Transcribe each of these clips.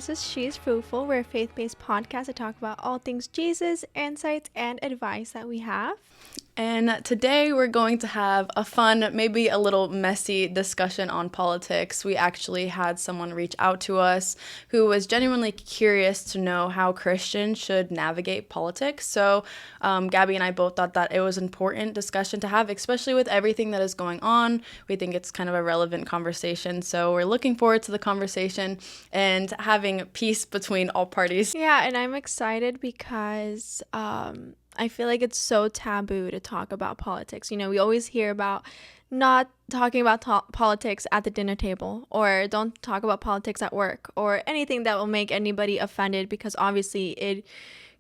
This is She's Fruitful. We're a faith-based podcast to talk about all things Jesus, insights, and advice that we have. And today we're going to have a fun, maybe a little messy discussion on politics. We actually had someone reach out to us who was genuinely curious to know how Christians should navigate politics. So Gaby and I both thought that it was an important discussion to have, especially with everything that is going on. We think it's kind of a relevant conversation. So we're looking forward to the conversation and having peace between all parties. Yeah, and I'm excited because I feel like it's so taboo to talk about politics. You know, we always hear about not talking about politics at the dinner table, or don't talk about politics at work, or anything that will make anybody offended, because obviously it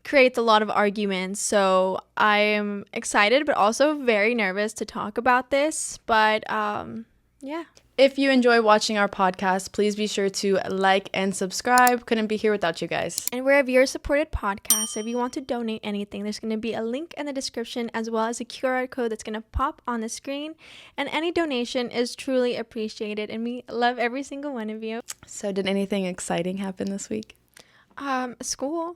creates a lot of arguments. So I am excited, but also very nervous to talk about this. But yeah. If you enjoy watching our podcast, please be sure to like and subscribe. Couldn't be here without you guys. And we're a viewer-supported podcast, so if you want to donate anything, there's going to be a link in the description, as well as a QR code that's going to pop on the screen. And any donation is truly appreciated, and we love every single one of you. So did anything exciting happen this week? School.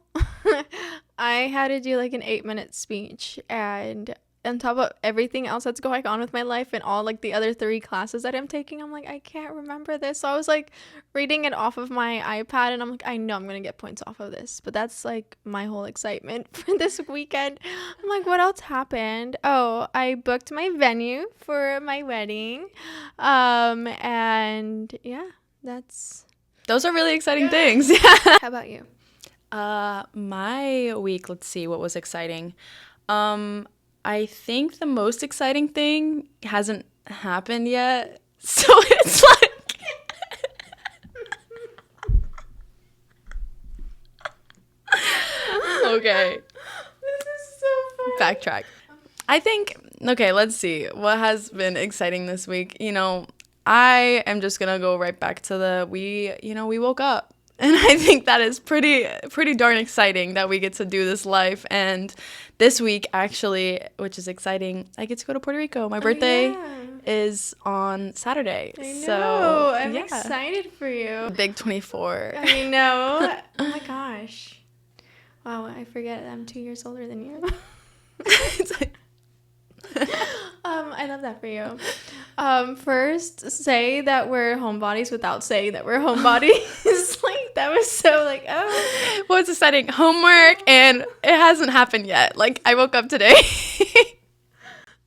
I had to do like an 8-minute speech, and on top of everything else that's going on with my life and all like the other 3 classes that I'm taking, I'm like, I can't remember this. So I was like reading it off of my iPad, and I'm like, I know I'm gonna get points off of this. But that's like my whole excitement for this weekend. I'm like, what else happened? Oh, I booked my venue for my wedding. And yeah, Those are really exciting things. How about you? My week, let's see what was exciting. I think the most exciting thing hasn't happened yet. So it's like okay. This is so funny. Backtrack. I think, okay, let's see what has been exciting this week. You know, I am just gonna go right back to we woke up. And I think that is pretty darn exciting that we get to do this life. And this week, actually, which is exciting, I get to go to Puerto Rico. My birthday is on Saturday. I know. So, I'm excited for you. Big 24. I know. Oh my gosh. Wow, I forget I'm 2 years older than you. It's like, I love that for you. First, say that we're homebodies without saying that we're homebodies. Like, that was so like, oh. what's exciting? Homework, and it hasn't happened yet. Like, I woke up today.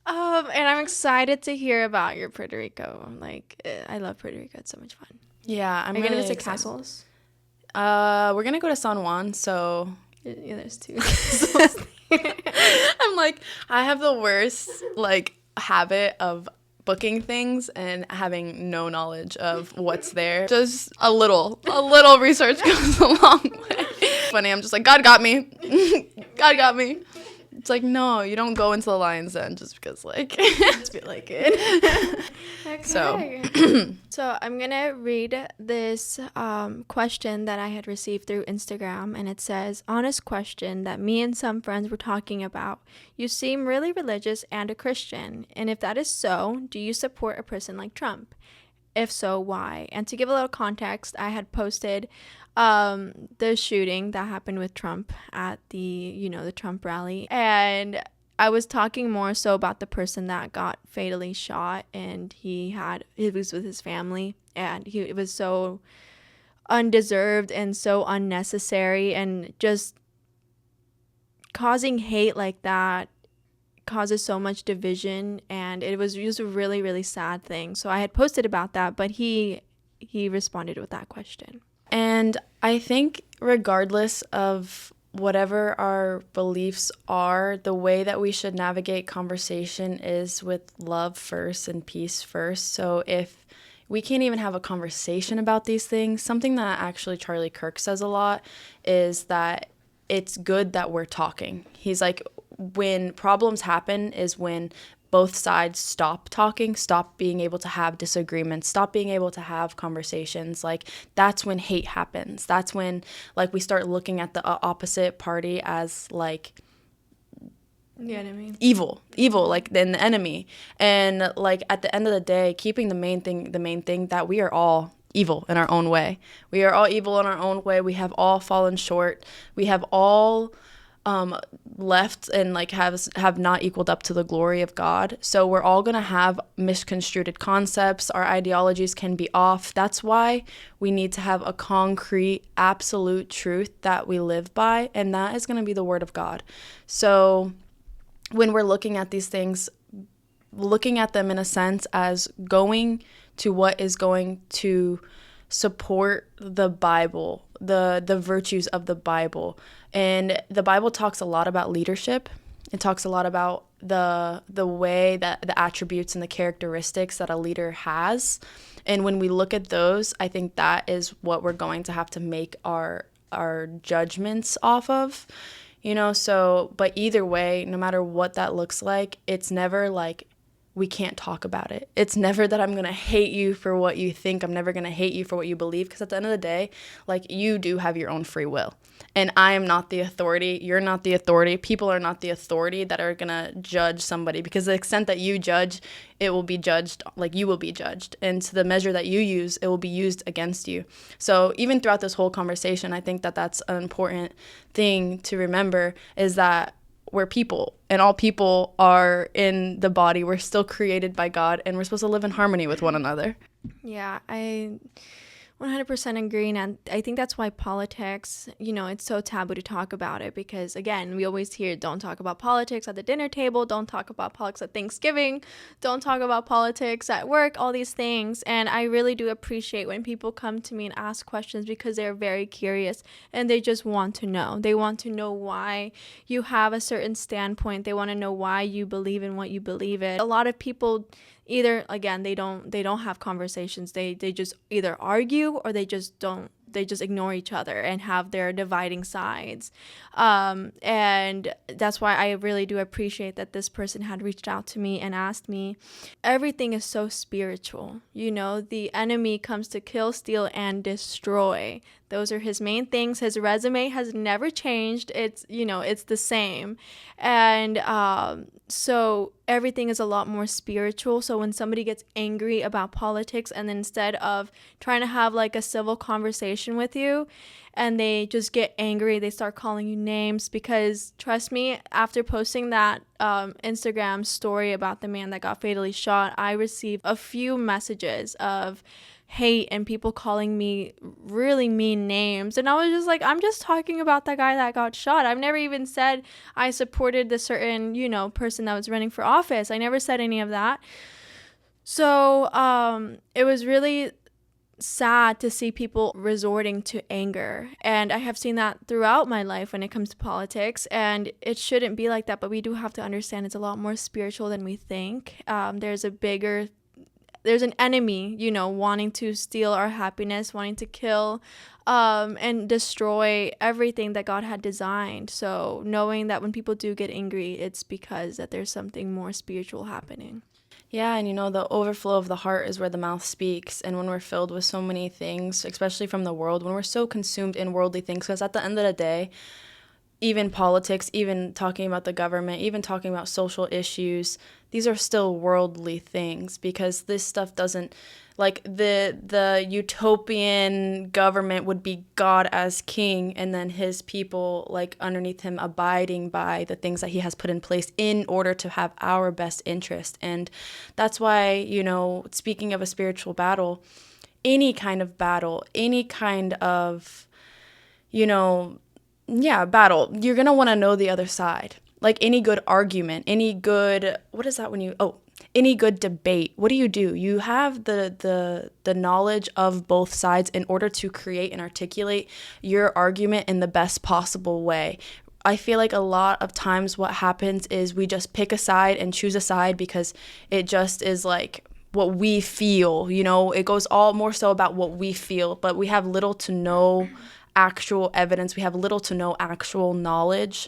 And I'm excited to hear about your Puerto Rico. Like, I love Puerto Rico. It's so much fun. Yeah, I'm Are you really gonna visit excited. castles? We're gonna go to San Juan, so Yeah, there's 2. I'm like, I have the worst like habit of booking things and having no knowledge of what's there. Just a little research goes a long way. Funny, I'm just like, God got me. God got me. It's like, no, you don't go into the Lion's Den just because, like, Just be like it. So. So I'm gonna read this question that I had received through Instagram, and it says, honest question that me and some friends were talking about. You seem really religious and a Christian, and if that is so, do you support a person like Trump? If so, why? And to give a little context, I had posted the shooting that happened with Trump at the Trump rally, and I was talking more so about the person that got fatally shot, and he was with his family, and it was so undeserved and so unnecessary, and just causing hate like that causes so much division, and it was just a really, really sad thing. So I had posted about that, but he responded with that question. And I think regardless of whatever our beliefs are, the way that we should navigate conversation is with love first and peace first. So if we can't even have a conversation about these things, something that actually Charlie Kirk says a lot is that it's good that we're talking. He's like, when problems happen is when both sides stop talking, stop being able to have disagreements, stop being able to have conversations. Like, that's when hate happens. That's when, like, we start looking at the opposite party as, like, the enemy. Evil, like, then the enemy. And, like, at the end of the day, keeping the main thing that we are all evil in our own way. We are all evil in our own way. We have all fallen short. We have all left and like have not equaled up to the glory of God. So we're all going to have misconstrued concepts. Our ideologies can be off. That's why we need to have a concrete, absolute truth that we live by, and that is going to be the word of God. So when we're looking at these things, looking at them in a sense as going to what is going to support the Bible, the virtues of the Bible. And the Bible talks a lot about leadership. It talks a lot about the way that the attributes and the characteristics that a leader has. And when we look at those, I think that is what we're going to have to make our judgments off of. So, but either way, no matter what that looks like, it's never like we can't talk about it. It's never that I'm going to hate you for what you think. I'm never going to hate you for what you believe, because at the end of the day, like, you do have your own free will. And I am not the authority. You're not the authority. People are not the authority that are going to judge somebody, because the extent that you judge, it will be judged, like you will be judged. And to the measure that you use, it will be used against you. So even throughout this whole conversation, I think that that's an important thing to remember, is that we're people, and all people are in the body. We're still created by God, and we're supposed to live in harmony with one another. Yeah, I 100% agree. And I think that's why politics, it's so taboo to talk about it, because again, we always hear, don't talk about politics at the dinner table, don't talk about politics at Thanksgiving, don't talk about politics at work, all these things. And I really do appreciate when people come to me and ask questions, because they're very curious and they just want to know. They want to know why you have a certain standpoint. They want to know why you believe in what you believe in. A lot of people either, again, they don't have conversations. They just either argue, or they just ignore each other and have their dividing sides. And that's why I really do appreciate that this person had reached out to me and asked me. Everything is so spiritual. The enemy comes to kill, steal, and destroy. Those are his main things. His resume has never changed. It's the same. And so everything is a lot more spiritual. So when somebody gets angry about politics, and then instead of trying to have like a civil conversation with you, and they just get angry, they start calling you names. Because trust me, after posting that Instagram story about the man that got fatally shot, I received a few messages of hate and people calling me really mean names. And I was just like, I'm just talking about that guy that got shot. I've never even said I supported the certain, person that was running for office. I never said any of that. So it was really sad to see people resorting to anger. And I have seen that throughout my life when it comes to politics. And it shouldn't be like that. But we do have to understand it's a lot more spiritual than we think. There's an enemy, wanting to steal our happiness, wanting to kill and destroy everything that God had designed. So knowing that when people do get angry, it's because that there's something more spiritual happening. Yeah, and the overflow of the heart is where the mouth speaks. And when we're filled with so many things, especially from the world, when we're so consumed in worldly things, because at the end of the day, even politics, even talking about the government, even talking about social issues, these are still worldly things, because this stuff doesn't, like, the utopian government would be God as king, and then his people, like, underneath him, abiding by the things that he has put in place in order to have our best interest. And that's why, speaking of a spiritual battle, any kind of battle, any kind of, battle, you're going to want to know the other side. Like any good argument, any good, any good debate, what do? You have the knowledge of both sides in order to create and articulate your argument in the best possible way. I feel like a lot of times what happens is we just pick a side and choose a side because it just is like what we feel, it goes all more so about what we feel, but we have little to no actual evidence. We have little to no actual knowledge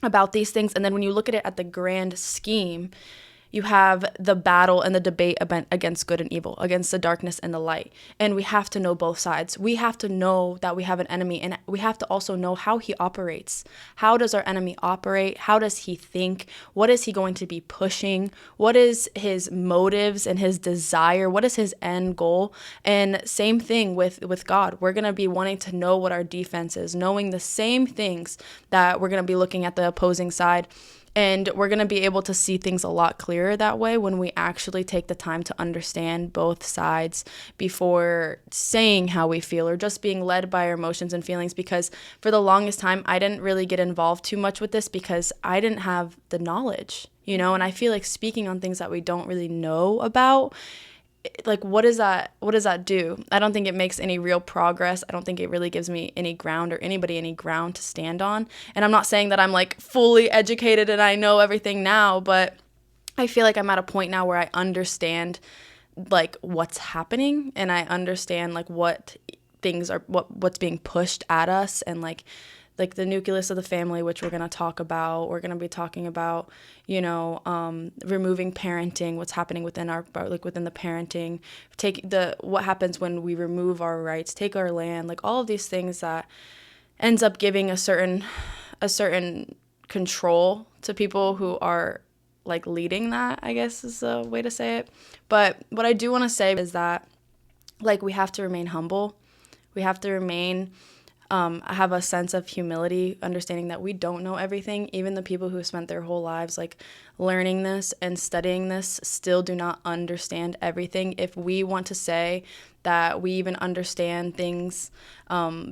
about these things. And then when you look at it at the grand scheme, you have the battle and the debate against good and evil, against the darkness and the light. And we have to know both sides. We have to know that we have an enemy, and we have to also know how he operates. How does our enemy operate? How does he think? What is he going to be pushing? What is his motives and his desire? What is his end goal? And same thing with God. We're going to be wanting to know what our defense is, knowing the same things that we're going to be looking at the opposing side. And we're going to be able to see things a lot clearer that way when we actually take the time to understand both sides before saying how we feel or just being led by our emotions and feelings. Because for the longest time, I didn't really get involved too much with this because I didn't have the knowledge, and I feel like speaking on things that we don't really know about, like, what does that do? I don't think it makes any real progress. I don't think it really gives me any ground or anybody any ground to stand on. And I'm not saying that I'm like fully educated and I know everything now, but I feel like I'm at a point now where I understand like what's happening, and I understand like what things are, what's being pushed at us, and like the nucleus of the family, which we're going to talk about. We're going to be talking about, removing parenting, what's happening within within the parenting, what happens when we remove our rights, take our land, like all of these things that ends up giving a certain control to people who are like leading that, I guess is a way to say it. But what I do want to say is that like we have to remain humble. We have to remain have a sense of humility, understanding that we don't know everything. Even the people who have spent their whole lives like learning this and studying this still do not understand everything. If we want to say that we even understand things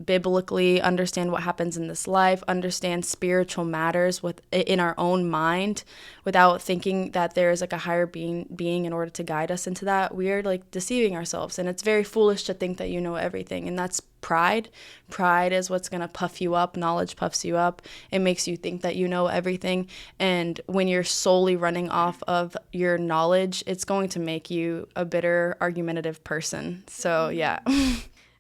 biblically, understand what happens in this life, understand spiritual matters in our own mind without thinking that there is like a higher being in order to guide us into that, we are like deceiving ourselves. And it's very foolish to think that you know everything. And that's pride. Pride is what's going to puff you up. Knowledge puffs you up. It makes you think that you know everything. And when you're solely running off of your knowledge, it's going to make you a bitter, argumentative person. So, yeah.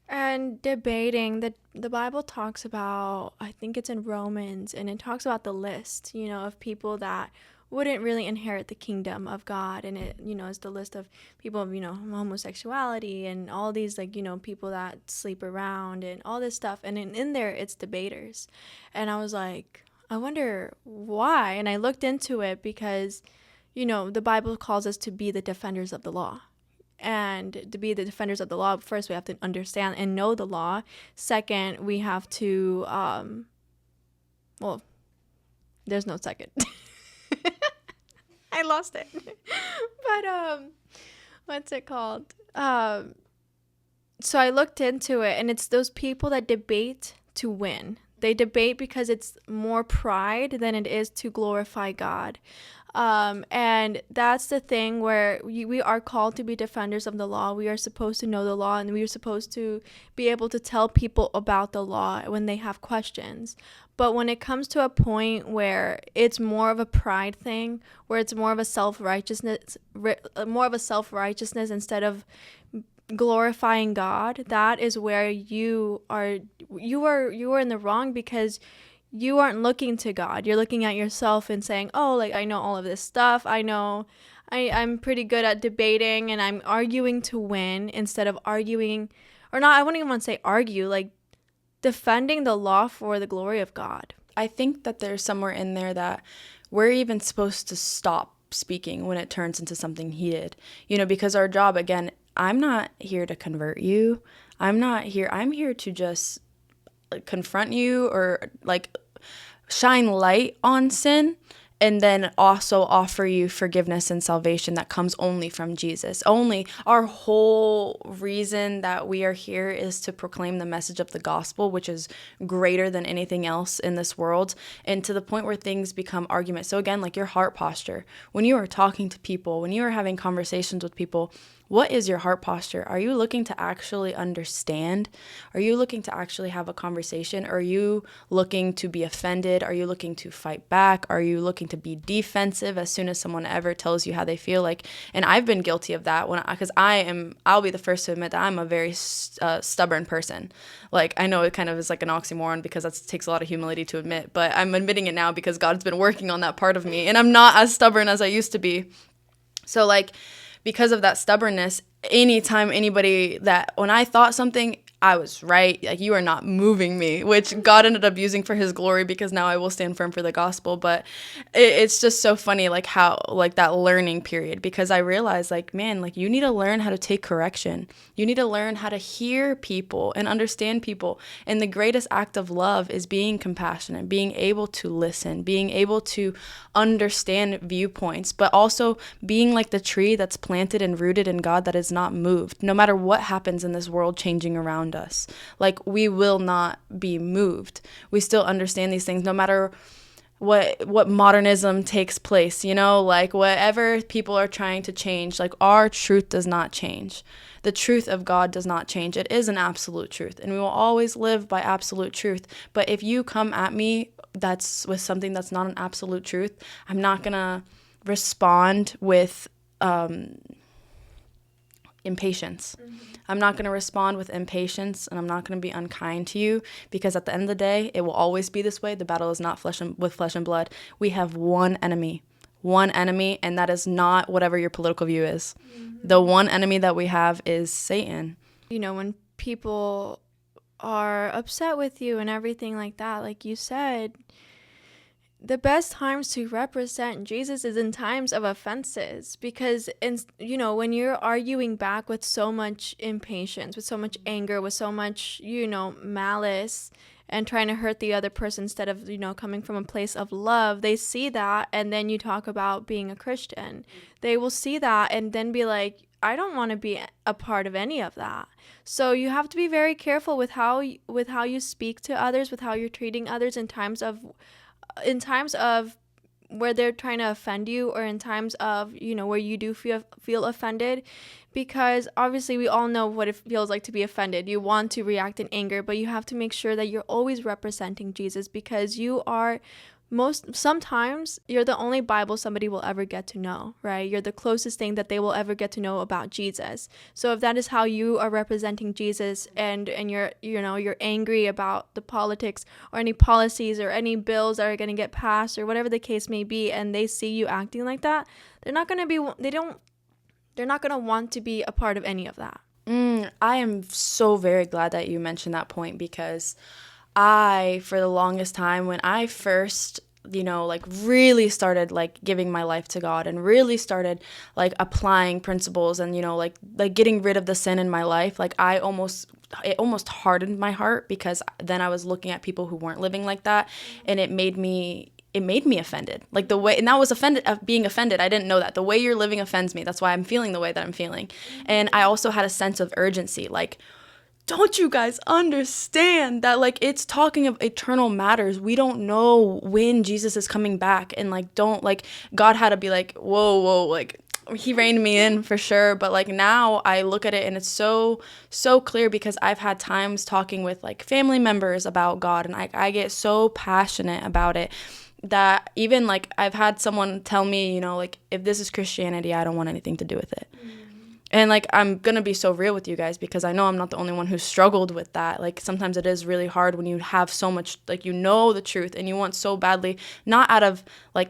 And debating, the Bible talks about, I think it's in Romans, and it talks about the list, of people that wouldn't really inherit the kingdom of God. And it, is the list of people of, homosexuality and all these, like, people that sleep around and all this stuff. And in there, it's debaters. And I was like, I wonder why. And I looked into it because, the Bible calls us to be the defenders of the law. And to be the defenders of the law, first we have to understand and know the law. Second, we have to, there's no second. I lost it. But, what's it called? So I looked into it, and it's those people that debate to win. They debate because it's more pride than it is to glorify God. And that's the thing where we are called to be defenders of the law. We are supposed to know the law, and we are supposed to be able to tell people about the law when they have questions. But when it comes to a point where it's more of a pride thing, where it's more of a self-righteousness instead of glorifying God, that is where you are in the wrong, because you aren't looking to God. You're looking at yourself and saying, oh, like, I know all of this stuff. I know I'm pretty good at debating, and I'm arguing to win instead of arguing, or not, I wouldn't even want to say argue, like defending the law for the glory of God. I think that there's somewhere in there that we're even supposed to stop speaking when it turns into something heated, because our job, again, I'm not here to convert you. I'm here to just confront you or like shine light on sin, and then also offer you forgiveness and salvation that comes only from Jesus. Only our whole reason that we are here is to proclaim the message of the gospel, which is greater than anything else in this world, and to the point where things become arguments. So again, like your heart posture, when you are talking to people, when you are having conversations with people, what is your heart posture? Are you looking to actually understand? Are you looking to actually have a conversation? Are you looking to be offended? Are you looking to fight back? Are you looking to be defensive as soon as someone ever tells you how they feel? Like, and I've been guilty of that because I'll be the first to admit that I'm a very stubborn person. Like, I know it kind of is like an oxymoron because that takes a lot of humility to admit, but I'm admitting it now because God's been working on that part of me, and I'm not as stubborn as I used to be. So like, because of that stubbornness, anytime anybody that when I thought something, I was right. Like, you are not moving me, which God ended up using for his glory, because now I will stand firm for the gospel. But it's just so funny, like how, like that learning period, because I realized like, man, like you need to learn how to take correction. You need to learn how to hear people and understand people. And the greatest act of love is being compassionate, being able to listen, being able to understand viewpoints, but also being like the tree that's planted and rooted in God that is not moved. No matter what happens in this world changing around us, like we will not be moved. We still understand these things no matter what modernism takes place, you know, like whatever people are trying to change, like our truth does not change. The truth of God does not change. It is an absolute truth, and we will always live by absolute truth. But if you come at me that's with something that's not an absolute truth, I'm not gonna respond with impatience. I'm not going to respond with impatience, and I'm not going to be unkind to you, because at the end of the day, it will always be this way. The battle is not with flesh and blood. We have one enemy, and that is not whatever your political view is. The one enemy that we have is Satan. You know, when people are upset with you and everything like that, like you said, the best times to represent Jesus is in times of offenses, because when you're arguing back with so much impatience, with so much anger, with so much malice, and trying to hurt the other person instead of coming from a place of love, they see that, and then you talk about being a Christian, they will see that and then be like, I don't want to be a part of any of that. So you have to be very careful with how you speak to others, with how you're treating others in times of where they're trying to offend you, or in times of where you do feel offended, because obviously we all know what it feels like to be offended. You want to react in anger, but you have to make sure that you're always representing Jesus, because sometimes you're the only Bible somebody will ever get to know, right? You're the closest thing that they will ever get to know about Jesus. So if that is how you are representing Jesus, and you're angry about the politics or any policies or any bills that are going to get passed or whatever the case may be, and they see you acting like that, they're not going to want to be a part of any of that. I am so very glad that you mentioned that point, because for the longest time, when I first, really started, giving my life to God, and really started, applying principles, and, getting rid of the sin in my life, it almost hardened my heart, because then I was looking at people who weren't living like that, and it made me offended. Like the way, and that was being offended. I didn't know that. The way you're living offends me. That's why I'm feeling the way that I'm feeling. And I also had a sense of urgency, don't you guys understand that, it's talking of eternal matters. We don't know when Jesus is coming back. And, God had to be whoa, he reined me in for sure. But, now I look at it and it's so, so clear, because I've had times talking with, family members about God, and I get so passionate about it that even, I've had someone tell me, if this is Christianity, I don't want anything to do with it. And, I'm going to be so real with you guys, because I know I'm not the only one who struggled with that. Sometimes it is really hard when you have so much, the truth, and you want so badly, not out of,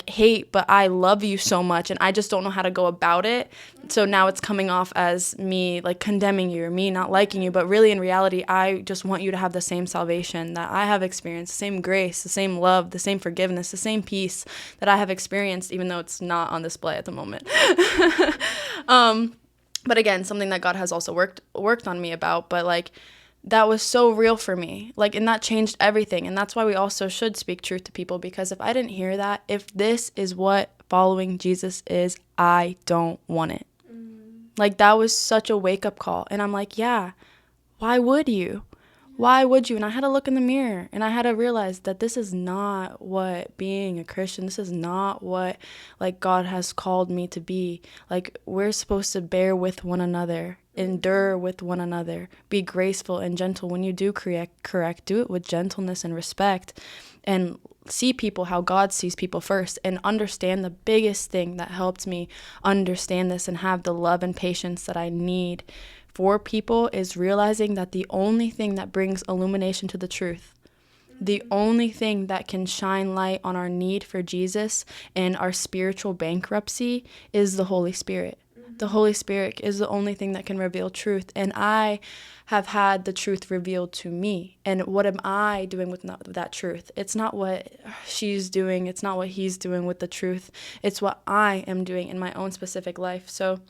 hate, but I love you so much, and I just don't know how to go about it. So now it's coming off as me, condemning you, or me not liking you. But really, in reality, I just want you to have the same salvation that I have experienced, the same grace, the same love, the same forgiveness, the same peace that I have experienced, even though it's not on display at the moment. But again, something that God has also worked on me about, but that was so real for me, and that changed everything. And that's why we also should speak truth to people, because if I didn't hear that, if this is what following Jesus is, I don't want it. That was such a wake-up call. And I'm yeah, why would you? Why would you? And I had to look in the mirror, and I had to realize that this is not what being a Christian, this is not what God has called me to be. We're supposed to bear with one another, endure with one another, be graceful and gentle. When you do correct, do it with gentleness and respect, and see people how God sees people first. And understand the biggest thing that helped me understand this and have the love and patience that I need for people is realizing that the only thing that brings illumination to the truth The only thing that can shine light on our need for Jesus and our spiritual bankruptcy is the Holy Spirit. The Holy Spirit is the only thing that can reveal truth. And I have had the truth revealed to me. And what am I doing with that truth? It's not what she's doing. It's not what he's doing with the truth. It's what I am doing in my own specific life. So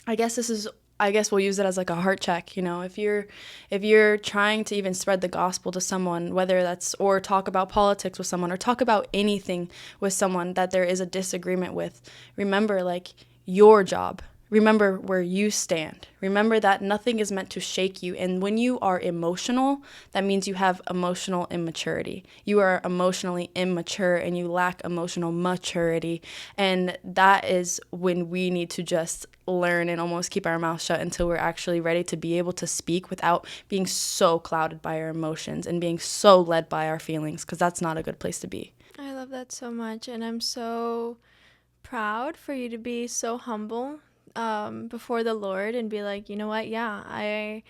I guess we'll use it as like a heart check. If you're trying to even spread the gospel to someone, whether that's, or talk about politics with someone, or talk about anything with someone that there is a disagreement with, remember, like, your job. Remember where you stand. Remember that nothing is meant to shake you. And when you are emotional, that means you have emotional immaturity. You are emotionally immature and you lack emotional maturity. And that is when we need to just learn and almost keep our mouth shut until we're actually ready to be able to speak without being so clouded by our emotions and being so led by our feelings, because that's not a good place to be. I love that so much, and I'm so proud for you to be so humble before the Lord and be like, you know what, yeah, I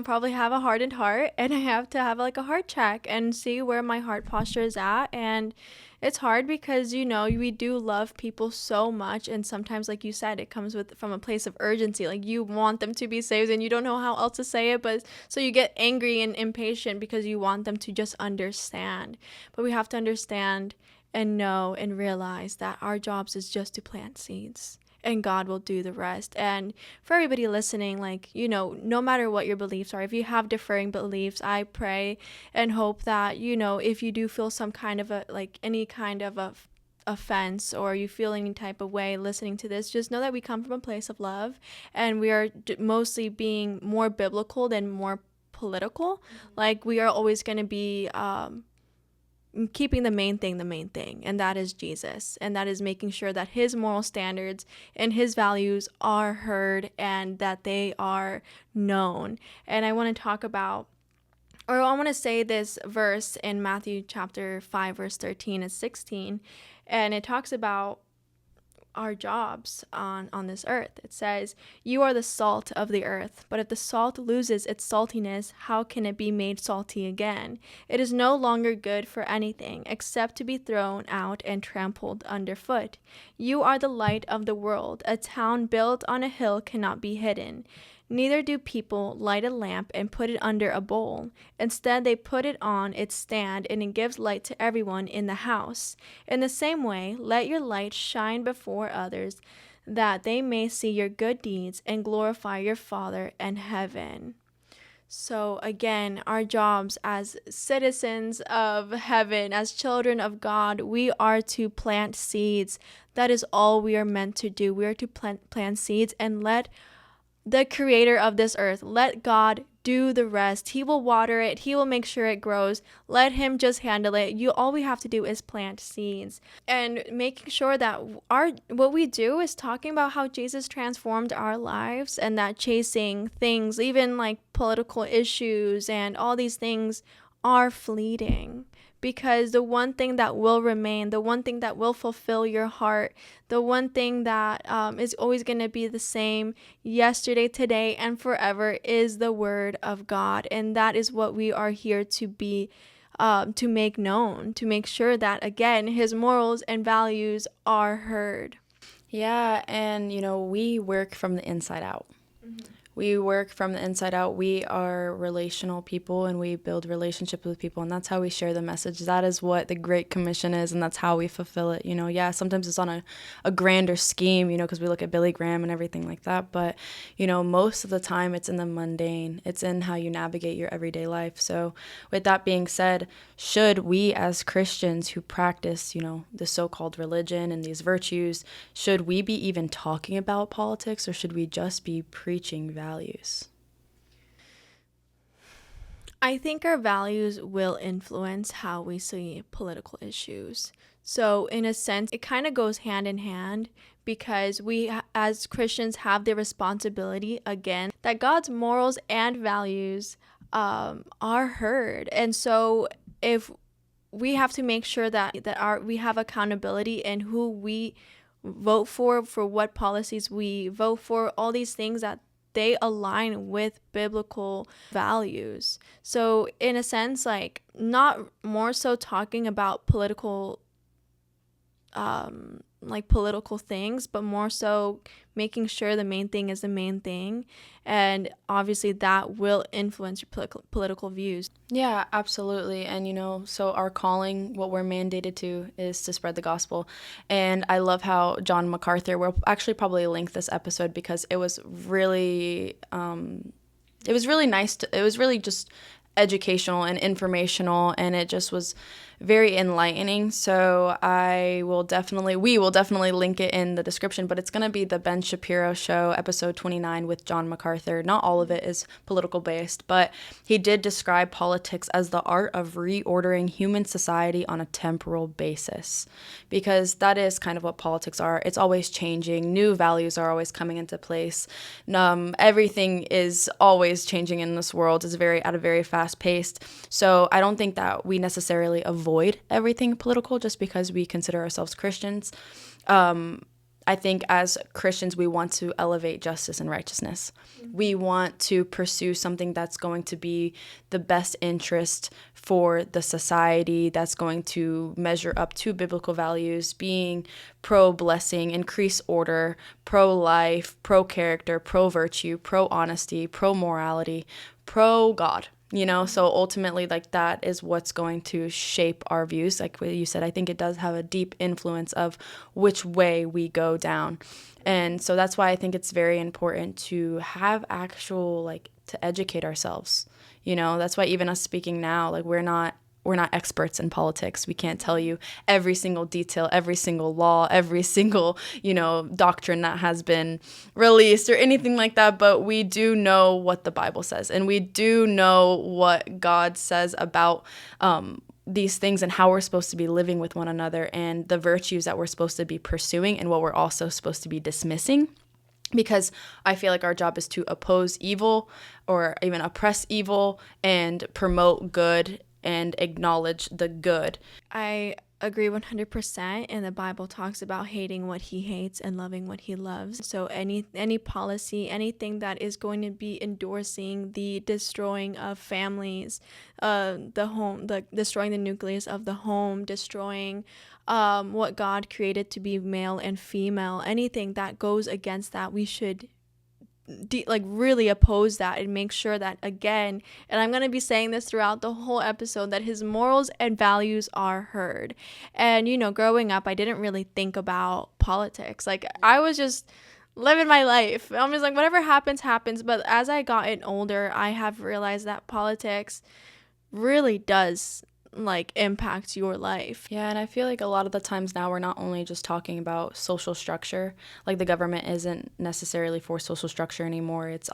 probably have a hardened heart, and I have to have like a heart check and see where my heart posture is at. And it's hard because we do love people so much, and sometimes, like you said, it comes from a place of urgency. Like, you want them to be saved and you don't know how else to say it, but so you get angry and impatient because you want them to just understand. But we have to understand and know and realize that our jobs is just to plant seeds, and God will do the rest. And for everybody listening, like, no matter what your beliefs are, if you have differing beliefs, I pray and hope that, if you do feel some kind of any kind of a offense, or you feel any type of way listening to this, just know that we come from a place of love, and we are mostly being more biblical than more political. Mm-hmm. Like, we are always going to be keeping the main thing, and that is Jesus, and that is making sure that his moral standards and his values are heard and that they are known. And I want to talk about, or I want to say this verse in Matthew chapter 5 verse 13 and 16, and it talks about our jobs on this earth. It says, "You are the salt of the earth, but if the salt loses its saltiness, how can it be made salty again? It is no longer good for anything except to be thrown out and trampled underfoot. You are the light of the world. A town built on a hill cannot be hidden. Neither do people light a lamp and put it under a bowl. Instead, they put it on its stand, and it gives light to everyone in the house. In the same way, let your light shine before others, that they may see your good deeds and glorify your Father in heaven." So again, our jobs as citizens of heaven, as children of God, we are to plant seeds. That is all we are meant to do. We are to plant seeds and let the creator of this earth, let God do the rest. He will water it. He will make sure it grows. Let him just handle it. All we have to do is plant seeds, and making sure that what we do is talking about how Jesus transformed our lives, and that chasing things, even like political issues and all these things, are fleeting. Because the one thing that will remain, the one thing that will fulfill your heart, the one thing that is always going to be the same yesterday, today, and forever is the Word of God. And that is what we are here to be, to make known, to make sure that, again, his morals and values are heard. Yeah, and, we work from the inside out. Mm-hmm. We work from the inside out. We are relational people, and we build relationships with people, and that's how we share the message. That is what the Great Commission is, and that's how we fulfill it. Yeah, sometimes it's on a grander scheme, because we look at Billy Graham and everything like that, but, most of the time it's in the mundane. It's in how you navigate your everyday life. So with that being said, should we as Christians who practice, the so-called religion and these virtues, should we be even talking about politics, or should we just be preaching values? I think our values will influence how we see political issues. So in a sense, it kind of goes hand in hand, because we as Christians have the responsibility, again, that God's morals and values are heard. And so if we have to make sure that we have accountability in who we vote for what policies we vote for, all these things, that they align with biblical values. So in a sense, like, not more so talking about political political things, but more so making sure the main thing is the main thing, and obviously that will influence your political views. Yeah, absolutely. And so our calling, what we're mandated to, is to spread the gospel. And I love how John MacArthur, we'll actually probably link this episode because it was really nice it was really just educational and informational, and it just was very enlightening. So we will definitely link it in the description, but it's going to be the Ben Shapiro show, episode 29 with John MacArthur. Not all of it is political based, but he did describe politics as the art of reordering human society on a temporal basis, because that is kind of what politics are. It's always changing. New values are always coming into place. Everything is always changing in this world. It's at a very fast pace. So I don't think that we necessarily avoid everything political just because we consider ourselves Christians. I think as Christians, we want to elevate justice and righteousness. Mm-hmm. We want to pursue something that's going to be the best interest for the society, that's going to measure up to biblical values, being pro-blessing, increase order, pro-life, pro-character, pro-virtue, pro-honesty, pro-morality, pro-God. So ultimately, like, that is what's going to shape our views. Like you said, I think it does have a deep influence of which way we go down. And so that's why I think it's very important to have to educate ourselves. That's why even us speaking now, like, we're not experts in politics. We can't tell you every single detail, every single law, every single, doctrine that has been released or anything like that. But we do know what the Bible says, and we do know what God says about these things and how we're supposed to be living with one another, and the virtues that we're supposed to be pursuing and what we're also supposed to be dismissing. Because I feel like our job is to oppose evil or even oppress evil and promote good and acknowledge the good. I agree 100%, and the Bible talks about hating what he hates and loving what he loves. So any policy, anything that is going to be endorsing the destroying of families, destroying the nucleus of the home, destroying what God created to be male and female, anything that goes against that, we should really oppose that and make sure that, again, and I'm going to be saying this throughout the whole episode, that his morals and values are heard. And growing up, I didn't really think about politics. Like, I was just living my life. I'm just like, whatever happens, but as I gotten older, I have realized that politics really does impact your life. Yeah, and I feel like a lot of the times now we're not only just talking about social structure. Like, the government isn't necessarily for social structure anymore. It's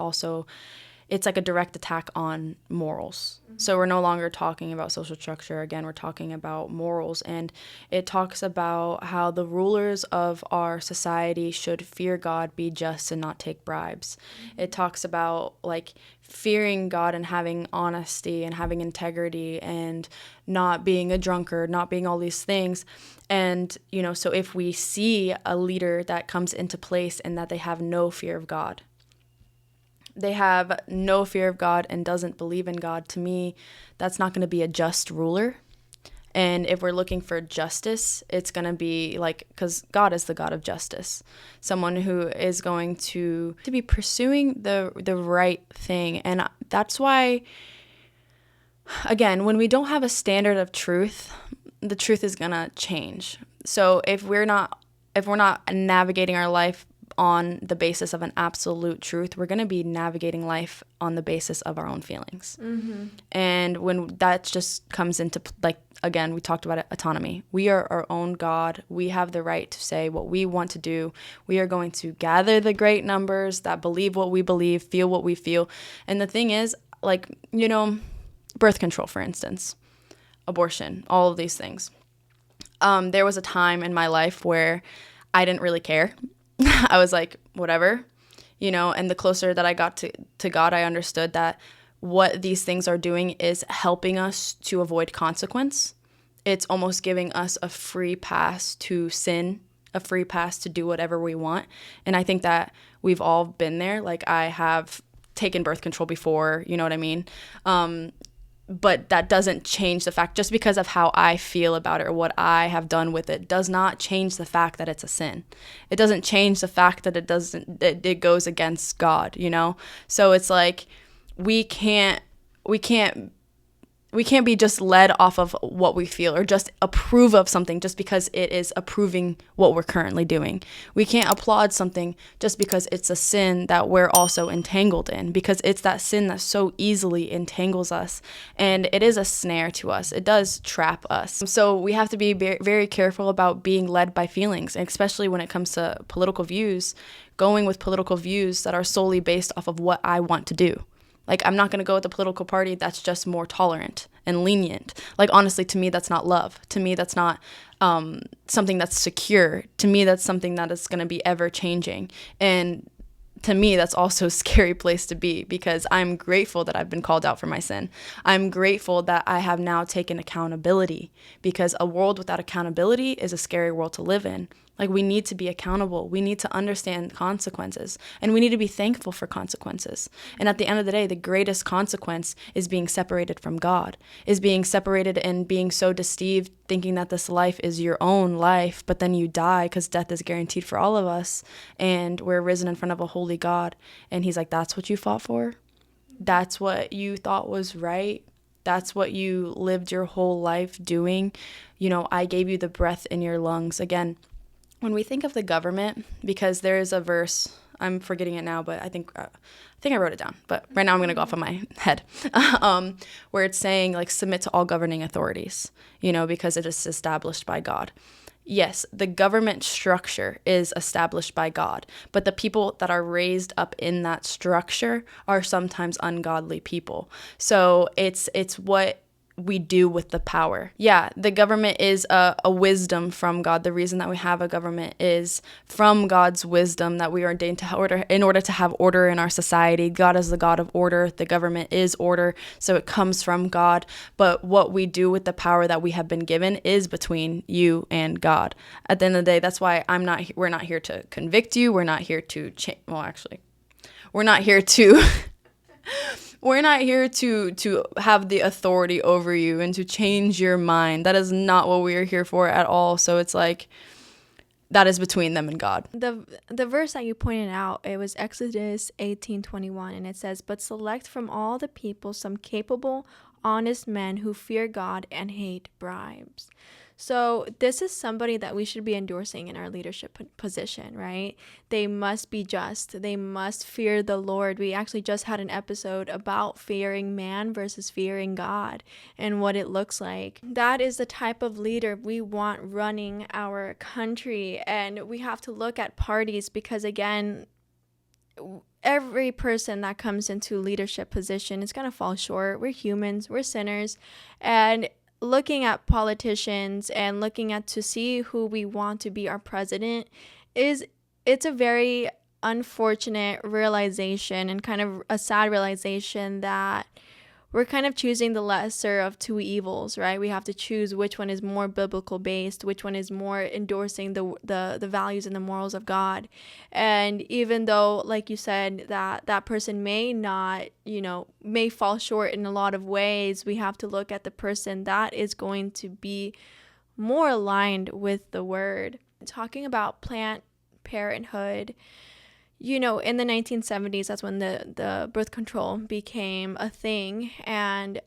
like a direct attack on morals. Mm-hmm. So we're no longer talking about social structure. Again, we're talking about morals. And it talks about how the rulers of our society should fear God, be just, and not take bribes. Mm-hmm. It talks about, fearing God and having honesty and having integrity and not being a drunkard, not being all these things. And, so if we see a leader that comes into place and that they have no fear of God, and doesn't believe in God, to me, that's not going to be a just ruler. And if we're looking for justice, it's going to be because God is the God of justice, someone who is going to be pursuing the right thing. And that's why, again, when we don't have a standard of truth, the truth is going to change. So if we're not navigating our life on the basis of an absolute truth, we're going to be navigating life on the basis of our own feelings. Mm-hmm. And when that just comes into, again, we talked about it, autonomy. We are our own God. We have the right to say what we want to do. We are going to gather the great numbers that believe what we believe, feel what we feel. And the thing is, birth control, for instance, abortion, all of these things. There was a time in my life where I didn't really care. I was like, whatever, and the closer that I got to God, I understood that what these things are doing is helping us to avoid consequence. It's almost giving us a free pass to sin a free pass to do whatever we want. And I think that we've all been there. Like, I have taken birth control before, you know what I mean? But that doesn't change the fact, just because of how I feel about it or what I have done with it does not change the fact that it's a sin. It doesn't change the fact that it goes against God, you know? So it's like, we can't be just led off of what we feel or just approve of something just because it is approving what we're currently doing. We can't applaud something just because it's a sin that we're also entangled in, because it's that sin that so easily entangles us, and it is a snare to us. It does trap us. So we have to be very careful about being led by feelings, especially when it comes to political views, going with political views that are solely based off of what I want to do. Like, I'm not going to go with a political party that's just more tolerant and lenient. Like, honestly, to me, that's not love. To me, that's not something that's secure. To me, that's something that is going to be ever changing. And to me, that's also a scary place to be, because I'm grateful that I've been called out for my sin. I'm grateful that I have now taken accountability, because a world without accountability is a scary world to live in. Like, we need to be accountable. We need to understand consequences, and we need to be thankful for consequences. And at the end of the day, the greatest consequence is being separated from God, is being separated and being so deceived, thinking that this life is your own life, but then you die, because death is guaranteed for all of us, and we're risen in front of a holy God. And he's like, that's what you fought for? That's what you thought was right? That's what you lived your whole life doing? You know, I gave you the breath in your lungs. Again, when we think of the government, because there is a verse, I'm forgetting it now, but I think I wrote it down, but right now I'm going to go off of my head, where it's saying, like, submit to all governing authorities, you know, because it is established by God. Yes, the government structure is established by God, but the people that are raised up in that structure are sometimes ungodly people. So it's what we do with the power. Yeah, the government is a wisdom from God. The reason that we have a government is from God's wisdom, that we are ordained to order in order to have order in our society. God is the God of order. The government is order, so it comes from God. But what we do with the power that we have been given is between you and God. At the end of the day, that's why we're not here to convict you. We're not here to we're not here to we're not here to have the authority over you and to change your mind. That is not what we are here for at all. So it's like, that is between them and God. The verse that you pointed out, it was Exodus 18:21, and it says, "But select from all the people some capable, honest men who fear God and hate bribes." So this is somebody that we should be endorsing in our leadership position, right? They must be just. They must fear the Lord. We actually just had an episode about fearing man versus fearing God and what it looks like. That is the type of leader we want running our country. And we have to look at parties, because, again, every person that comes into leadership position is going to fall short. We're humans. We're sinners. And looking at politicians and looking at to see who we want to be our president it's a very unfortunate realization, and kind of a sad realization, that we're kind of choosing the lesser of two evils, right? We have to choose which one is more biblical based, which one is more endorsing the values and the morals of God. And even though, like you said, that person may not, may fall short in a lot of ways, we have to look at the person that is going to be more aligned with the word. Talking about Planned Parenthood, in the 1970s, that's when the birth control became a thing. And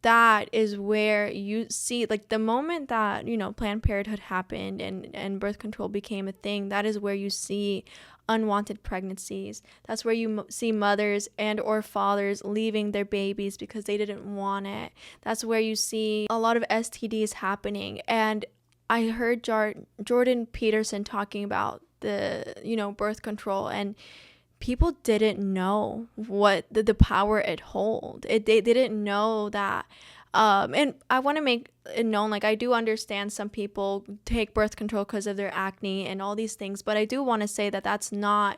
that is where you see, like, the moment that, Planned Parenthood happened and birth control became a thing, that is where you see unwanted pregnancies. That's where you see mothers and or fathers leaving their babies because they didn't want it. That's where you see a lot of STDs happening. And I heard Jordan Peterson talking about the birth control, and people didn't know what the power it hold. They didn't know that. And I want to make it known, like, I do understand some people take birth control because of their acne and all these things, but I do want to say that that's not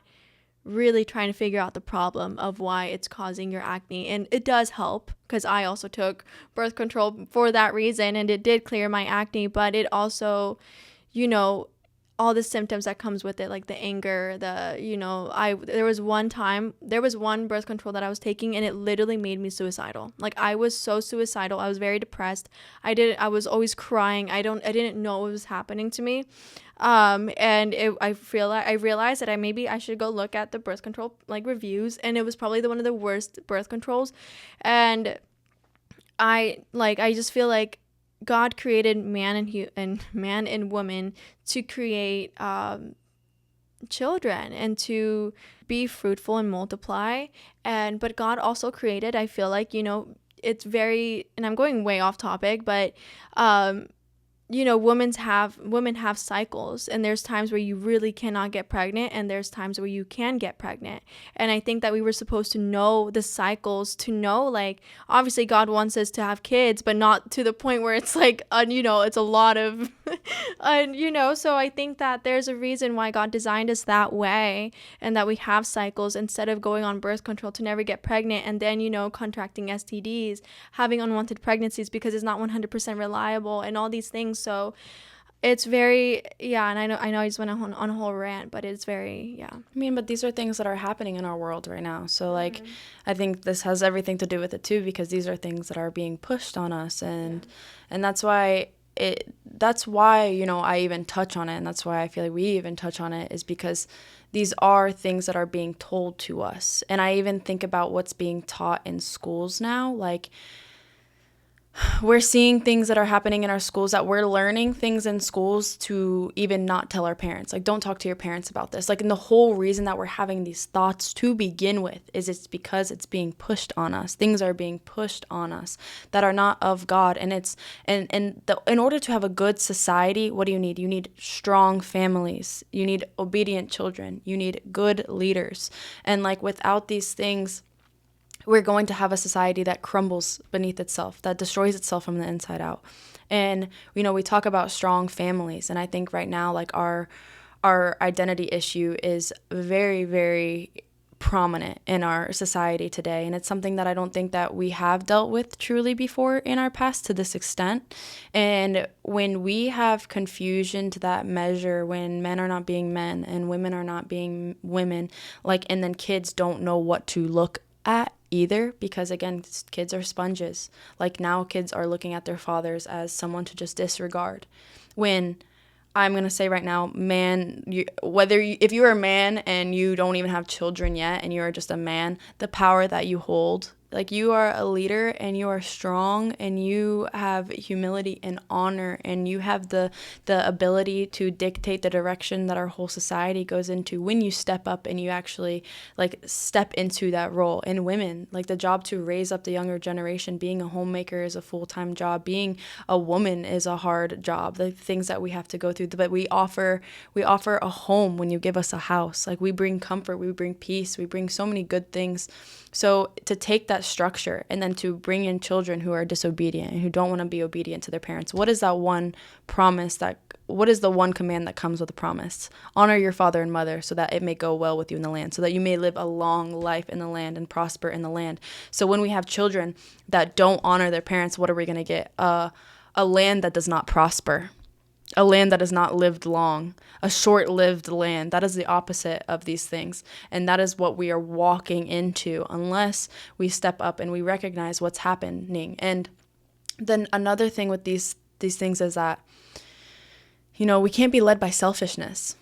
really trying to figure out the problem of why it's causing your acne. And it does help, because I also took birth control for that reason, and it did clear my acne, but it also, all the symptoms that comes with it, like the anger, there was one birth control that I was taking, and it literally made me suicidal. Like, I was so suicidal. I was very depressed. I was always crying. I didn't know what was happening to me. I realized that I should go look at the birth control, like, reviews, and it was probably one of the worst birth controls. And I just feel like God created man and woman to create children and to be fruitful and multiply. But God also created, I feel like, it's very, and I'm going way off topic, but women have cycles, and there's times where you really cannot get pregnant, and there's times where you can get pregnant. And I think that we were supposed to know the cycles, to know, like, obviously God wants us to have kids, but not to the point where it's like, it's a lot of so I think that there's a reason why God designed us that way, and that we have cycles, instead of going on birth control to never get pregnant, and then contracting STDs, having unwanted pregnancies because it's not 100% reliable, and all these things. So it's very, and I know I just went on a whole rant, but it's very, I mean, but these are things that are happening in our world right now. So, like, I think this has everything to do with it too, because these are things that are being pushed on us, and that's why I even touch on it, and that's why I feel like we even touch on it, is because these are things that are being told to us. And I even think about what's being taught in schools now, like, we're seeing things that are happening in our schools, that we're learning things in schools to even not tell our parents. Like, don't talk to your parents about this. Like, and the whole reason that we're having these thoughts to begin with is it's because it's being pushed on us. Things are being pushed on us that are not of God. And in order to have a good society, what do you need? You need strong families. You need obedient children. You need good leaders. And, like, without these things, we're going to have a society that crumbles beneath itself, that destroys itself from the inside out. And, we talk about strong families. And I think right now, like, our identity issue is very, very prominent in our society today. And it's something that I don't think that we have dealt with truly before in our past to this extent. And when we have confusion to that measure, when men are not being men and women are not being women, like, and then kids don't know what to look at either, because again, kids are sponges. Like, now kids are looking at their fathers as someone to just disregard, when I'm going to say right now, man, if you are a man and you don't even have children yet, and you are just a man, the power that you hold, like, you are a leader, and you are strong, and you have humility and honor, and you have the ability to dictate the direction that our whole society goes into when you step up and you actually, like, step into that role. And women, like, the job to raise up the younger generation, being a homemaker is a full-time job, being a woman is a hard job, the things that we have to go through. But we offer a home when you give us a house. Like, we bring comfort, we bring peace, we bring so many good things. So to take that structure and then to bring in children who are disobedient and who don't want to be obedient to their parents, what is that one promise what is the one command that comes with a promise? Honor your father and mother, so that it may go well with you in the land, so that you may live a long life in the land and prosper in the land. So when we have children that don't honor their parents, what are we going to get? A land that does not prosper. A land that has not lived long, a short-lived land. That is the opposite of these things. And that is what we are walking into unless we step up and we recognize what's happening. And then another thing with these things is that, we can't be led by selfishness.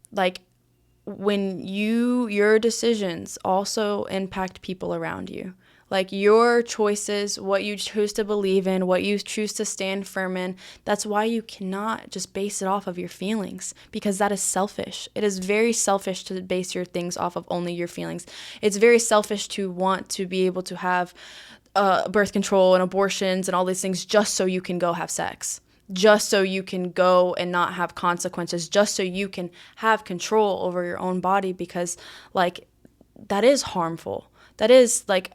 Like, when your decisions also impact people around you. Like, your choices, what you choose to believe in, what you choose to stand firm in, that's why you cannot just base it off of your feelings, because that is selfish. It is very selfish to base your things off of only your feelings. It's very selfish to want to be able to have birth control and abortions and all these things just so you can go have sex, just so you can go and not have consequences, just so you can have control over your own body, because, like, that is harmful. That is like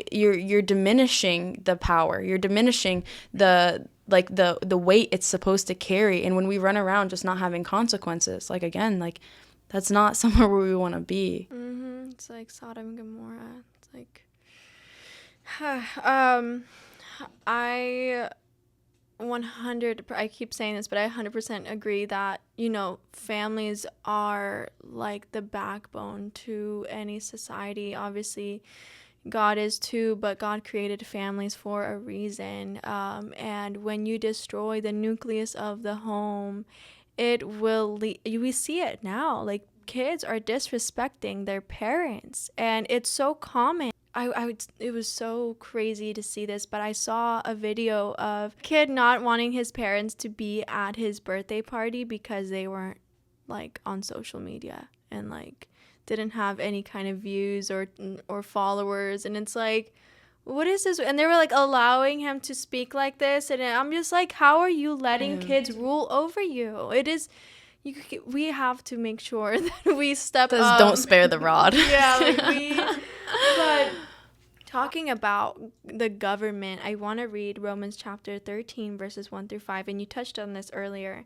you're diminishing the power. You're diminishing the weight it's supposed to carry. And when we run around just not having consequences, like, again, like, that's not somewhere where we want to be. It's like Sodom and Gomorrah. It's like, I keep saying this, but I 100% agree that, families are like the backbone to any society. Obviously, God is too, but God created families for a reason. And when you destroy the nucleus of the home, it will we see it now. Like, kids are disrespecting their parents, and it's so common. It was so crazy to see this, but I saw a video of a kid not wanting his parents to be at his birthday party because they weren't like on social media and like didn't have any kind of views or followers. And it's like, what is this? And they were like allowing him to speak like this, and I'm just like, how are you letting kids rule over you? It is, we have to make sure that we step up. Don't spare the rod. Yeah, but talking about the government, I want to read Romans chapter 13 verses 1-5, and you touched on this earlier.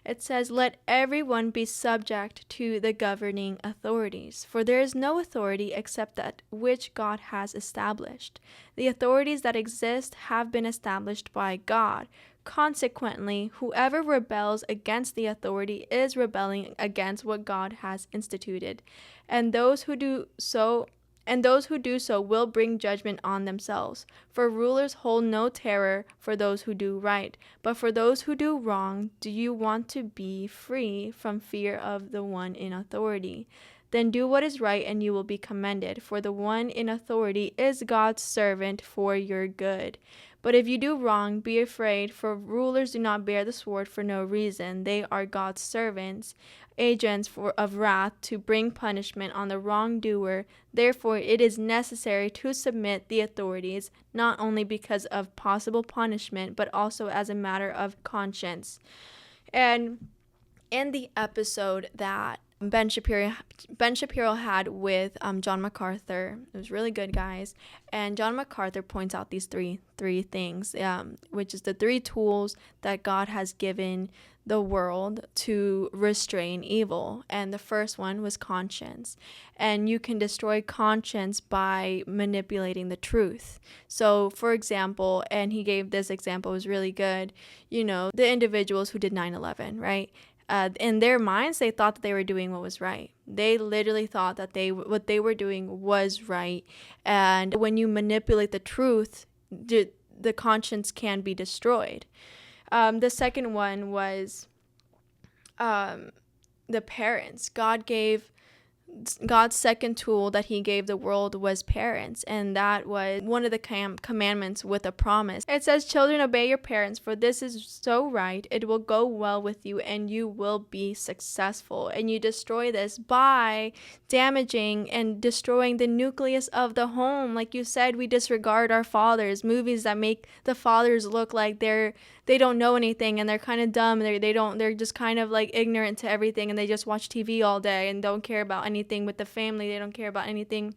It says, "Let everyone be subject to the governing authorities, for there is no authority except that which God has established. The authorities that exist have been established by God. Consequently, whoever rebels against the authority is rebelling against what God has instituted, and those who do so will bring judgment on themselves. For rulers hold no terror for those who do right, but for those who do wrong. Do you want to be free from fear of the one in authority? Then do what is right, and you will be commended, for the one in authority is God's servant for your good. But if you do wrong, be afraid, for rulers do not bear the sword for no reason. They are God's servants, agents of wrath to bring punishment on the wrongdoer. Therefore, it is necessary to submit the authorities, not only because of possible punishment, but also as a matter of conscience." And in the episode that Ben Shapiro had with John MacArthur, it was really good, guys. And John MacArthur points out these three things, which is the 3 tools that God has given the world to restrain evil. And the first one was conscience. And you can destroy conscience by manipulating the truth. So, for example, and he gave this example, it was really good, the individuals who did 9/11, right? In their minds, they thought that they were doing what was right. They literally thought that what they were doing was right. And when you manipulate the truth, the conscience can be destroyed. The second one was the parents. God's second tool that he gave the world was parents, and that was one of the commandments with a promise. It says, "Children, obey your parents, for this is so right. It will go well with you, and you will be successful." And you destroy this by damaging and destroying the nucleus of the home. Like you said, we disregard our fathers. Movies that make the fathers look like they don't know anything, and they're kind of dumb. They're just kind of like ignorant to everything, and they just watch TV all day and don't care about anything with the family. They don't care about anything,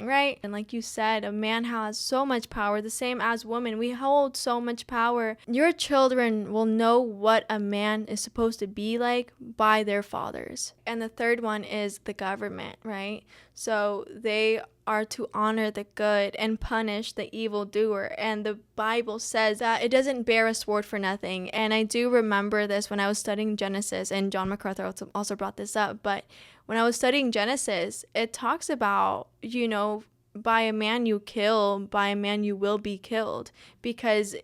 right? And like you said, a man has so much power, the same as women. We hold so much power. Your children will know what a man is supposed to be like by their fathers. And the third one is the government, right? So they are to honor the good and punish the evildoer. And the Bible says that it doesn't bear a sword for nothing. And I do remember this when I was studying Genesis, and John MacArthur also brought this up, but when I was studying Genesis, it talks about, by a man you kill, by a man you will be killed. Because,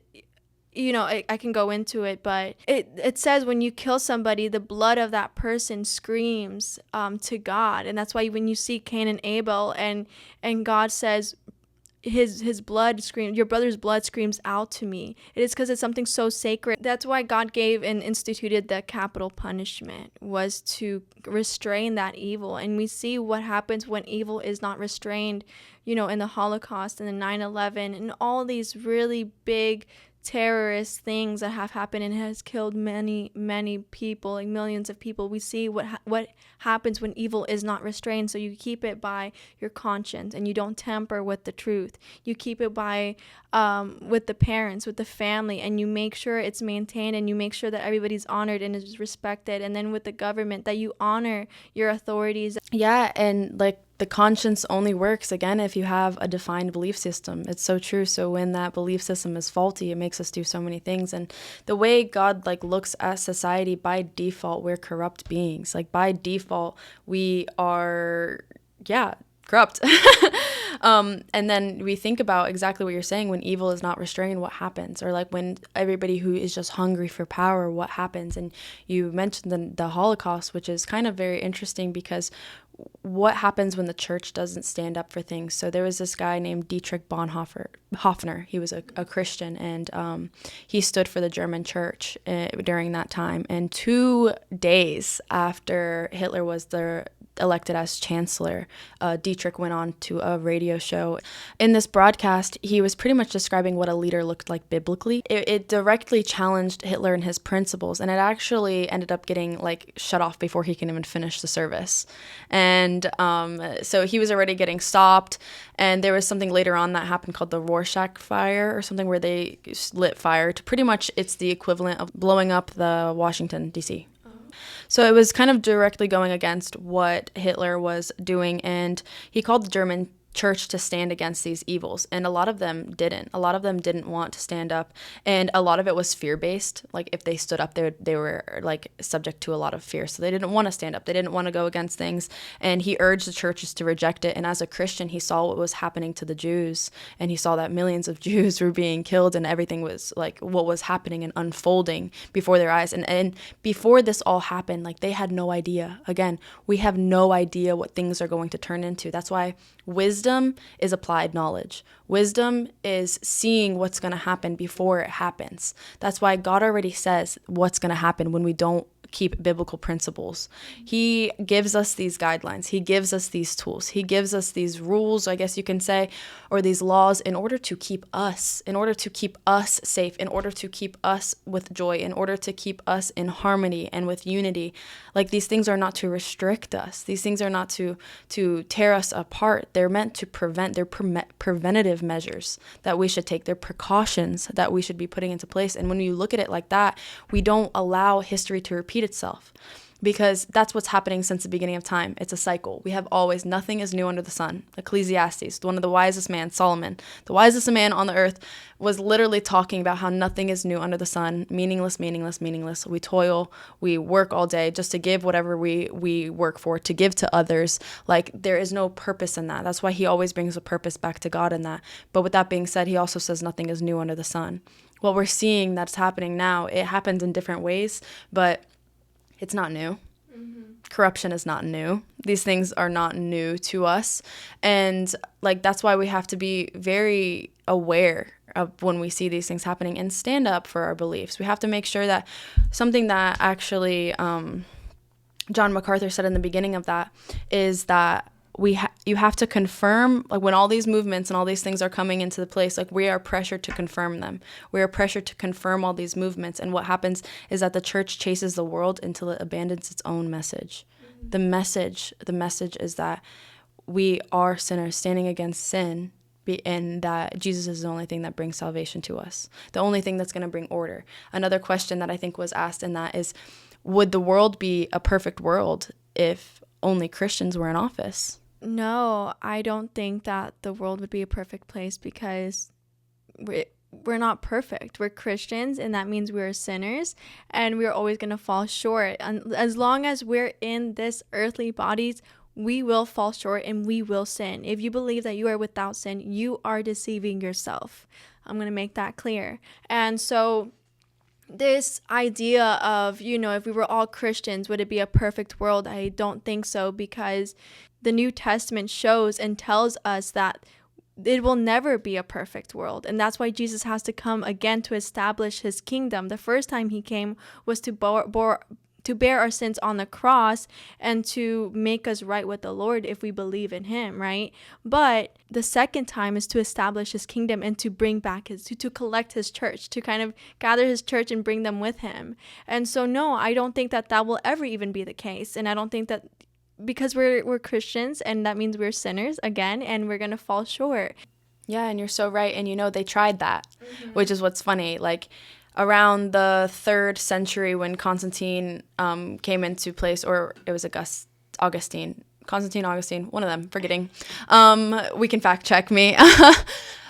I can go into it, but it says when you kill somebody, the blood of that person screams to God. And that's why when you see Cain and Abel, and God says, his blood screams, your brother's blood screams out to me. It is because it's something so sacred. That's why God gave and instituted the capital punishment, was to restrain that evil. And we see what happens when evil is not restrained, in the Holocaust and the 9/11 and all these really big terrorist things that have happened and has killed many, many people, like millions of people. We see what happens when evil is not restrained. So you keep it by your conscience, and you don't tamper with the truth. You keep it by with the parents, with the family, and you make sure it's maintained, and you make sure that everybody's honored and is respected. And then with the government, that you honor your authorities. Yeah, and like the conscience only works, again, if you have a defined belief system. It's so true. So when that belief system is faulty, it makes us do so many things. And the way God like looks at society, by default, we're corrupt beings. Like by default, we are, corrupt. And then we think about exactly what you're saying. When evil is not restrained, what happens? Or like when everybody who is just hungry for power, what happens? And you mentioned the Holocaust, which is kind of very interesting, because what happens when the church doesn't stand up for things? So there was this guy named Dietrich Bonhoeffer. He was a Christian, and he stood for the German church during that time. And 2 days after Hitler was elected as chancellor, Dietrich went on to a radio show. In this broadcast, he was pretty much describing what a leader looked like biblically. It directly challenged Hitler and his principles, and it actually ended up getting like shut off before he can even finish the service. And so he was already getting stopped, and there was something later on that happened called the Rorschach fire or something, where they lit fire to pretty much, it's the equivalent of blowing up the Washington, D.C. So it was kind of directly going against what Hitler was doing, and he called the German church to stand against these evils, and a lot of them didn't. A lot of them didn't want to stand up, and a lot of it was fear-based. Like if they stood up, they were like subject to a lot of fear, so they didn't want to stand up. They didn't want to go against things, and he urged the churches to reject it. And as a Christian, he saw what was happening to the Jews, and he saw that millions of Jews were being killed, and everything was like what was happening and unfolding before their eyes. And before this all happened, like they had no idea. Again, we have no idea what things are going to turn into. That's why wisdom is applied knowledge. Wisdom is seeing what's going to happen before it happens. That's why God already says what's going to happen when we don't keep biblical principles. He gives us these guidelines. He gives us these tools. He gives us these rules, I guess you can say, or these laws in order to keep us safe, in order to keep us with joy, in order to keep us in harmony and with unity. Like these things are not to restrict us. These things are not to tear us apart. They're meant to prevent. They're preventative measures that we should take. They're precautions that we should be putting into place. And when you look at it like that, we don't allow history to repeat itself, because that's what's happening since the beginning of time. It's a cycle. We have always, nothing is new under the sun. Ecclesiastes, one of the wisest man, Solomon, the wisest man on the earth, was literally talking about how nothing is new under the sun. Meaningless. We toil, we work all day just to give whatever we work for, to give to others. Like there is no purpose in that. That's why he always brings a purpose back to God in that. But with that being said, he also says nothing is new under the sun. What we're seeing that's happening now, it happens in different ways, but it's not new. Mm-hmm. Corruption is not new. These things are not new to us. And like that's why we have to be very aware of when we see these things happening and stand up for our beliefs. We have to make sure that something that actually John MacArthur said in the beginning of that is that you have to confirm, like when all these movements and all these things are coming into the place, like we are pressured to confirm them. We are pressured to confirm all these movements. And what happens is that the church chases the world until it abandons its own message. Mm-hmm. The message is that we are sinners standing against sin, and that Jesus is the only thing that brings salvation to us, the only thing that's going to bring order. Another question that I think was asked in that is, would the world be a perfect world if only Christians were in office? No, I don't think that the world would be a perfect place, because we're not perfect. We're Christians, and that means we're sinners, and we're always going to fall short. And as long as we're in this earthly bodies, we will fall short and we will sin. If you believe that you are without sin, you are deceiving yourself. I'm going to make that clear. And so this idea of, if we were all Christians, would it be a perfect world? I don't think so, because the New Testament shows and tells us that it will never be a perfect world. And that's why Jesus has to come again to establish his kingdom. The first time he came was to bear our sins on the cross and to make us right with the Lord if we believe in him, right? But the second time is to establish his kingdom and to bring back to collect his church, to kind of gather his church and bring them with him. And so, no, I don't think that will ever even be the case. And I don't think that, because we're Christians, and that means we're sinners again, and we're going to fall short. Yeah, and you're so right. And they tried that, which is what's funny. Like, around the 3rd century, when Constantine came into place, or it was Augustine, Constantine, Augustine, one of them, forgetting. We can fact check me.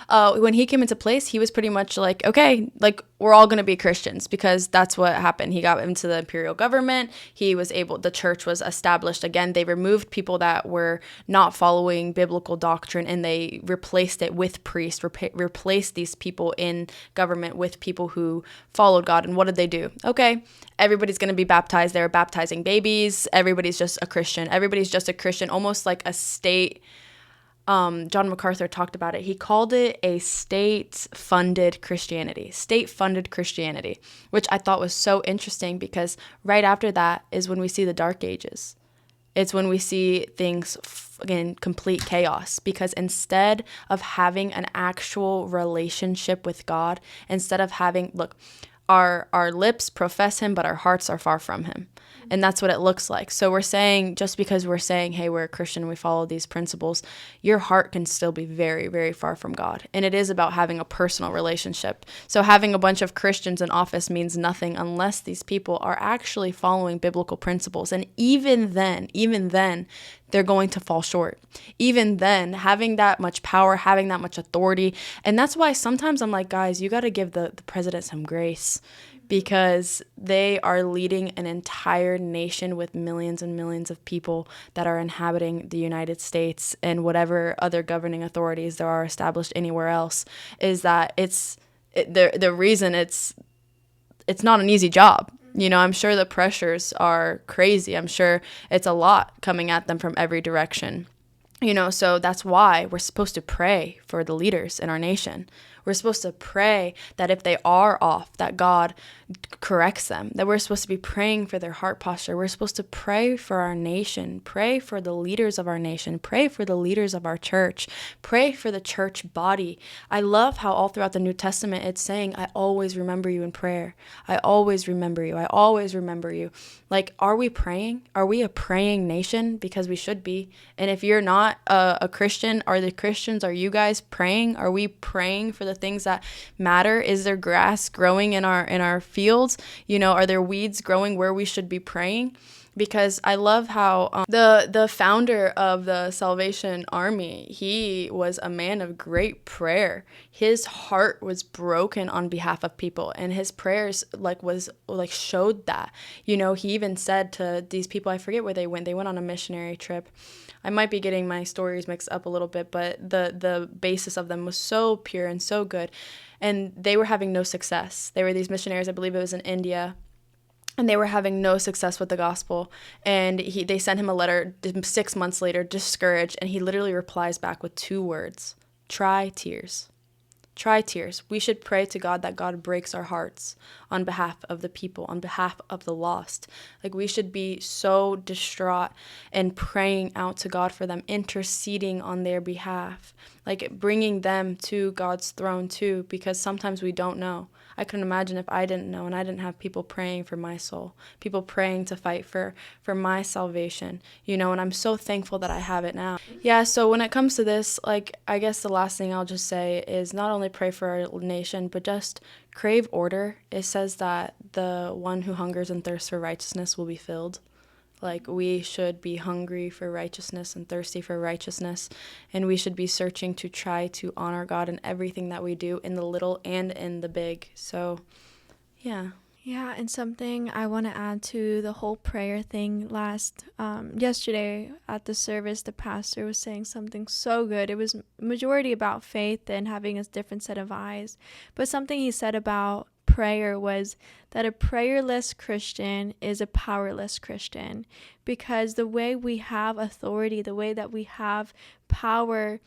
When he came into place, he was pretty much like, okay, like we're all going to be Christians, because that's what happened. He got into the imperial government. The church was established again. They removed people that were not following biblical doctrine, and they replaced it with priests, replaced these people in government with people who followed God. And what did they do? Okay, everybody's going to be baptized. They were baptizing babies. Everybody's just a Christian. Everybody's just a Christian, almost like a state. John MacArthur talked about it. He called it a state-funded Christianity, which I thought was so interesting, because right after that is when we see the Dark Ages. It's when we see things in complete chaos, because instead of having an actual relationship with God, instead of having, our lips profess him, but our hearts are far from him. And that's what it looks like. So we're saying, just because we're saying, hey, we're a Christian, we follow these principles, your heart can still be very, very far from God. And it is about having a personal relationship. So having a bunch of Christians in office means nothing unless these people are actually following biblical principles. And even then, they're going to fall short. Even then, having that much power, having that much authority. And that's why sometimes I'm like, guys, you got to give the president some grace, because they are leading an entire nation with millions and millions of people that are inhabiting the United States, and whatever other governing authorities there are established anywhere else. Is that the reason it's not an easy job. I'm sure the pressures are crazy. I'm sure it's a lot coming at them from every direction. So that's why we're supposed to pray for the leaders in our nation. We're supposed to pray that if they are off, that God corrects them, that we're supposed to be praying for their heart posture. We're supposed to pray for our nation, pray for the leaders of our nation, pray for the leaders of our church, pray for the church body. I love how all throughout the New Testament it's saying, I always remember you in prayer. I always remember you. I always remember you. Like, are we praying? Are we a praying nation? Because we should be. And if you're not a Christian, are you guys praying? Are we praying for the things that matter? Is there grass growing in our fields? Are there weeds growing where we should be praying? Because I love how the founder of the Salvation Army, he was a man of great prayer. His heart was broken on behalf of people, and his prayers showed that. He even said to these people, I forget where they went on a missionary trip. I might be getting my stories mixed up a little bit, but the basis of them was so pure and so good, and they were having no success. They were these missionaries, I believe it was in India, and they were having no success with the gospel. And they sent him a letter 6 months later, discouraged, and he literally replies back with 2 words: try tears. Try tears. We should pray to God that God breaks our hearts on behalf of the people, on behalf of the lost. We should be so distraught and praying out to God for them, interceding on their behalf, bringing them to God's throne too, because sometimes we don't know. I couldn't imagine if I didn't know, and I didn't have people praying for my soul, people praying to fight for my salvation, and I'm so thankful that I have it now. Yeah, so when it comes to this, I guess the last thing I'll just say is not only pray for our nation, but just crave order. It says that the one who hungers and thirsts for righteousness will be filled. We should be hungry for righteousness and thirsty for righteousness, and we should be searching to try to honor God in everything that we do, in the little and in the big. So, yeah. Yeah, and something I want to add to the whole prayer thing. Yesterday at the service, the pastor was saying something so good. It was majority about faith and having a different set of eyes, but something he said about prayer was that a prayerless Christian is a powerless Christian, because the way we have authority, the way that we have power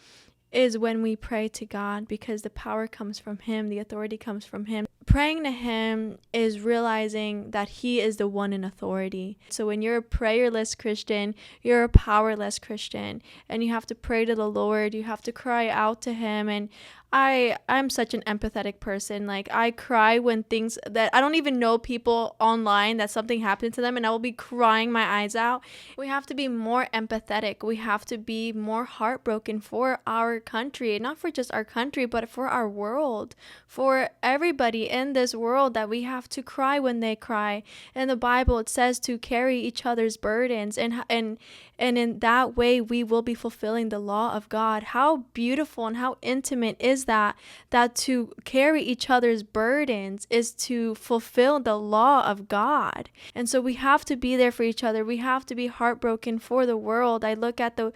is when we pray to God, because the power comes from him, the authority comes from him. Praying to him is realizing that he is the one in authority. So when you're a prayerless Christian, you're a powerless Christian, and you have to pray to the Lord, you have to cry out to him. And I'm such an empathetic person. Like, I cry when things that I don't even know people online that something happened to them, and I will be crying my eyes out. We have to be more empathetic. We have to be more heartbroken for our country, not for just our country, but for our world, for everybody in this world, that we have to cry when they cry. In the Bible, it says to carry each other's burdens, and in that way we will be fulfilling the law of God. How beautiful and how intimate is that to carry each other's burdens is to fulfill the law of God. And so we have to be there for each other. We have to be heartbroken for the world. I look at the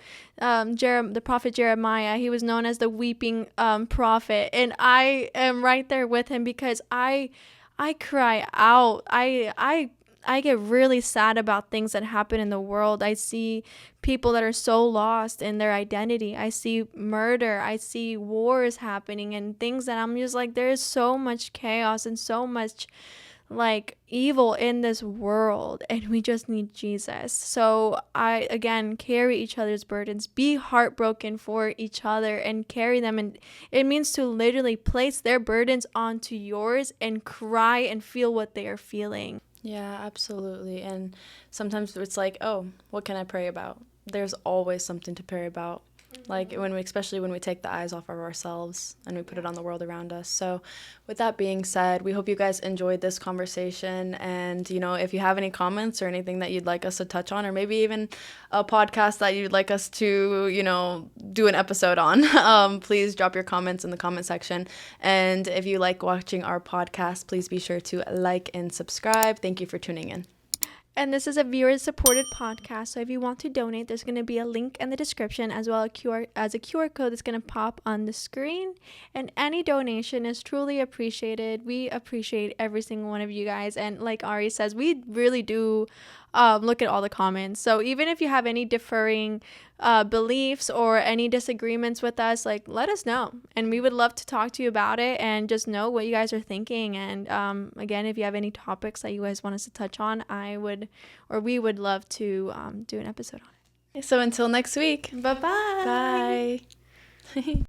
prophet Jeremiah. He was known as the weeping prophet, and I am right there with him, because I cry out. I get really sad about things that happen in the world. I see people that are so lost in their identity. I see murder. I see wars happening and things that I'm just like, there is so much chaos and so much like evil in this world, and we just need Jesus. So I, again, carry each other's burdens, be heartbroken for each other and carry them. And it means to literally place their burdens onto yours and cry and feel what they are feeling. Yeah, absolutely. And sometimes it's like, oh, what can I pray about? There's always something to pray about. Like especially when we take the eyes off of ourselves and we put it on the world around us. So with that being said, we hope you guys enjoyed this conversation. And, if you have any comments or anything that you'd like us to touch on, or maybe even a podcast that you'd like us to, do an episode on, please drop your comments in the comment section. And if you like watching our podcast, please be sure to like and subscribe. Thank you for tuning in. And this is a viewer-supported podcast, so if you want to donate, there's going to be a link in the description, as well as a QR code that's going to pop on the screen. And any donation is truly appreciated. We appreciate every single one of you guys. And like Ari says, we really do look at all the comments. So even if you have any differing beliefs or any disagreements with us, like, let us know, and we would love to talk to you about it and just know what you guys are thinking. And again, if you have any topics that you guys want us to touch on, we would love to do an episode on it. So until next week. Bye-bye. Bye.